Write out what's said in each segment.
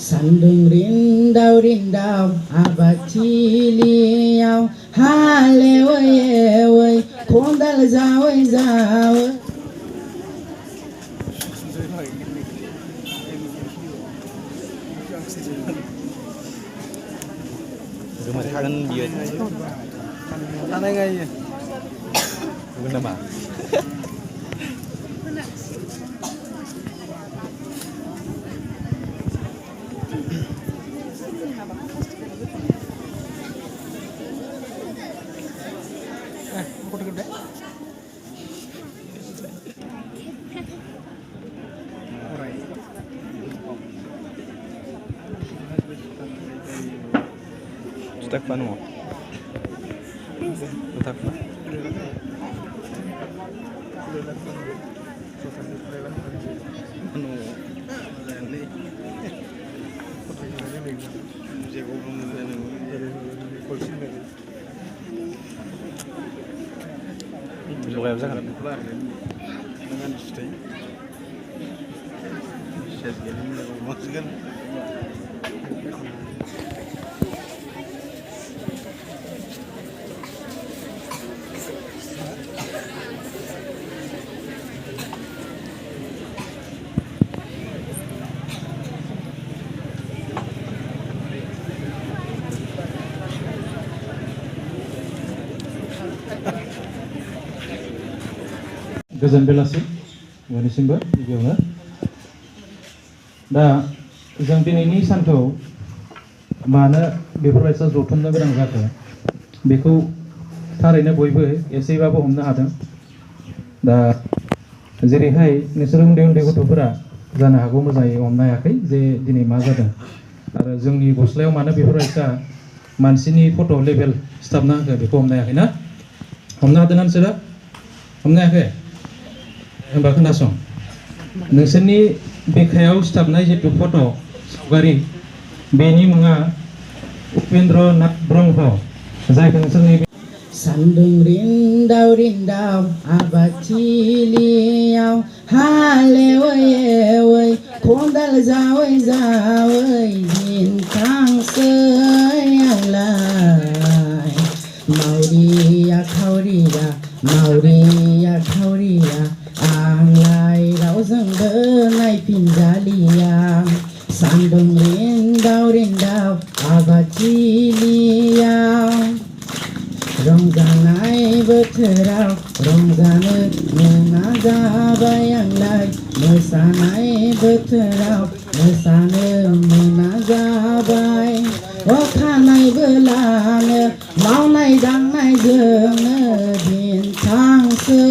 सान्दुं रिन्दाव आबादथिलियाव हालेवै एवै खदाल जावै जावै Gimana kangen dia? Ada nggak ya? Gimana mah? Tak panu. Tak panu. Juga bisa kan? Dengan stay. Saya jadi maksudkan. गोजोन बेलासि बयनिसिमबो गिबियावनो दा जों दिनैनि सानखौ मानो बेफोरबायसा जथुमनो गोनां जाखो बेखौ थारैनो बयबो एसेबाबो हमनो हादों दा जेरैहाय नोंसोर उन्दै उन्दै गथ'फोरा जानो हागौ मोजाङै हमनो हायाखै जे दिनै मा जादों आरो जोंनि गस्लायाव मानो बेफोरबायसा मानसिनि फट' लेबेल सिथाबना होखो बेखौ हमनो हायाखै ना हमनो हादों ना नोंसोरो हमनो हायाखै होनबा खोनासं नोंसोरनि बिखायाव सिथाबनाय जितु फट' सावगारि बेनि मुङा उपेन्द्र नाथ ब्रह्म जायखौ नोंसोरनि सान्दुं रिन्दाव आबादथिलियाव हालेवै एवै खदाल जावै जावै दिन थांसै आंलाय मावरिया खावरिया आंलाय रावजोंबो नायफिनजालिया सान्दुं रिन्दाव आबादथिलियाव रंजानाय बोथोराव रंजानो मोना जाबाय आंलाय मोसानाय बोथोराव मोसानो मोना जाबाय अखानायबो लानो मावनाय दांनायजोंनो दिन थांसै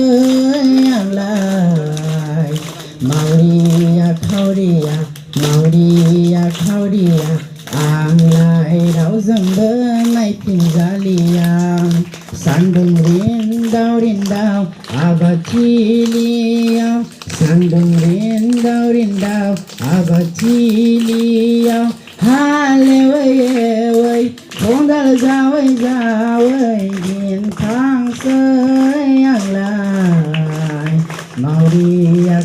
आंलाय मावरिया खावरिया आंलाय रावजोंबो नायफिनजालिया सान्दुं रिन्दाव आबादथिलियाव सान्दुं रिन्दाव आबादथिलियाव हालेवै एवै खदाल जावै दिन थांसै आंलाय मावरिया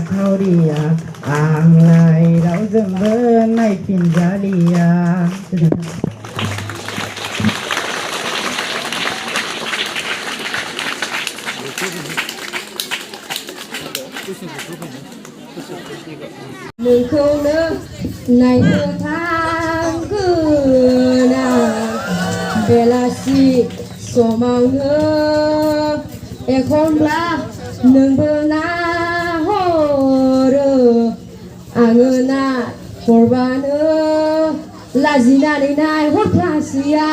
खावरिया आंलाय रावजोंबो नायफिनजालिया नोंखौनो नायनो थांगोन बेलासि समावनो एखनब्ला नोंबो नाहरो आङो नाहरबानो लाजिनानै नायहरफ्लासैया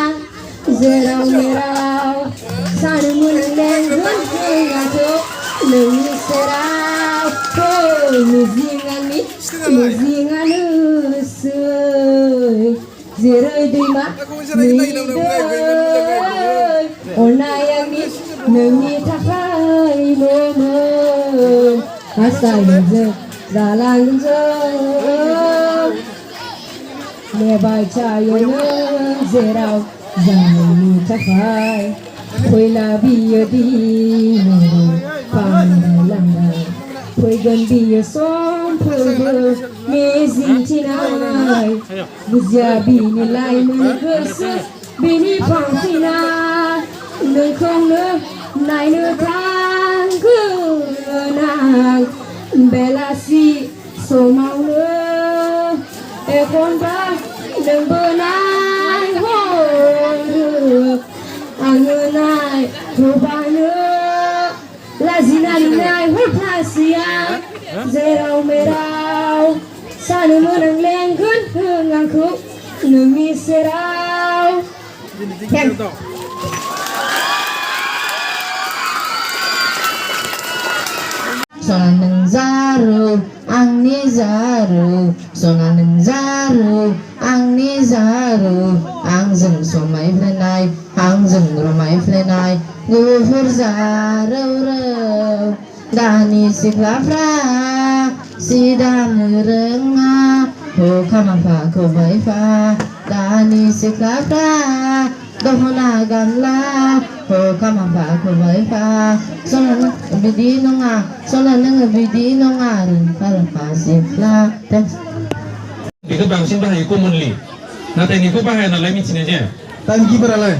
जेराव मेराव सानो मोनलेंगोन जोंहाथ' नोंनि सेराव मिजिङानोसै जेरै दैमा अननाय आंनि नोंनि थाखायल'मोन हास्थायनायजों जालांगोन जों नेबाय थायो नों जेराव जायनि थाखाय फैला बियो दिनै फानलांनाय फैगोन बियो सम फोरबो मिजिंथिनाय बुजिया बिनि लाइमोन गोसो बिनि फांफिनाय नोंखौनो नायनो थांगोन आं बेलासि समावनो एखनबा नोंबो नायहरो आङो नायहरबानो लाजिनानै नायहरफ्लासिया जेराव मेराव सानोमोन आं लेंगोन होन आंखौ नोंनि सेराव सना नों जारौ आंनि जारौ सना नों जारौ आंनि जारौ आंजों समायफ्लेनाय आंजों रमायफ्लेनाय गुफुर जारौ रौ दानि सिख्लाफ्रा सि दानो रोङा हुखा माफाखौ बायफा दानि सिख्लाफ्रा दख'ना गानला हुखा माफाखौ बायफा सना नों बिदि नङा सना नोङो बिदि नङा रोंखा रोंखा सिख्ला बेखौ बांसिन बाहायो कमनलि नाथाय बेखौ बाहाया नालाय मिथिनाय जाया टाइमकिपारालाय